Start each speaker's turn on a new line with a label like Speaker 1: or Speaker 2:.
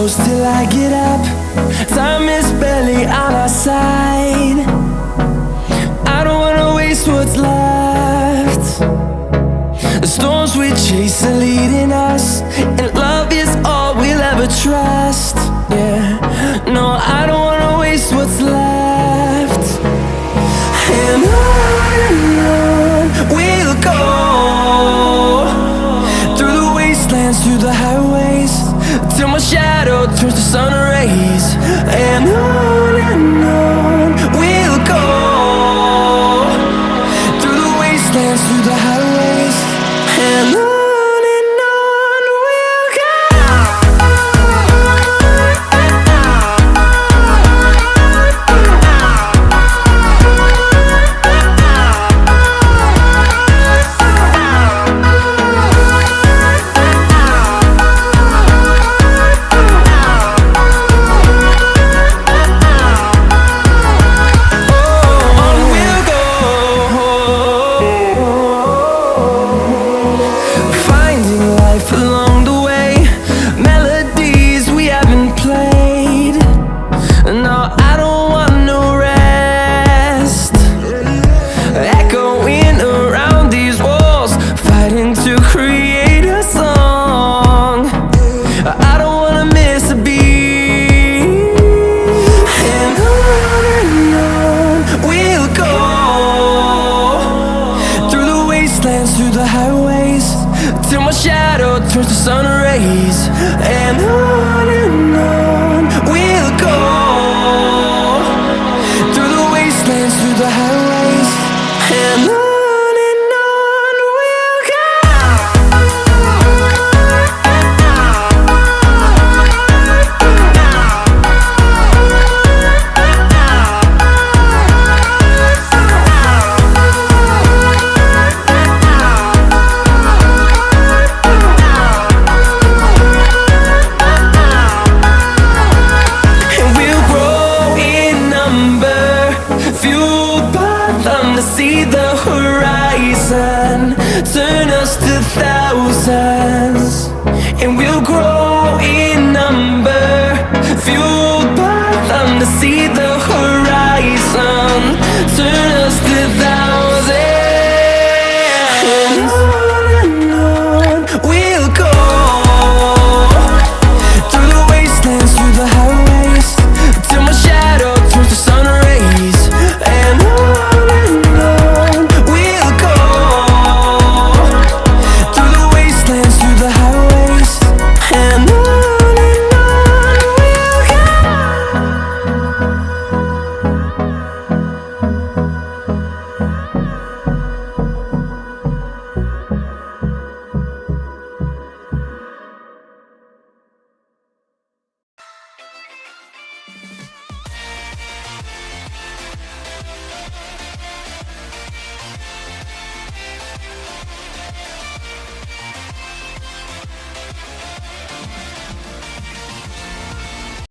Speaker 1: close till I get up. Time is barely on our side. I don't wanna waste what's left. The storms we chase are leading us, and love is all we'll ever trust. Yeah, no, I don't wanna waste what's left. And on we'll go, through the wastelands, through the highways, till my shadow turns to sun rays. And on we'll go, through the wastelands, through the highways, and on we'll go. Through the highways, till my shadow turns to sun rays. And on we'll go, through the wastelands, through the highways, and on we'll go. To see the horizon turn us to thousands, and we'll grow in number, fueled by them to see the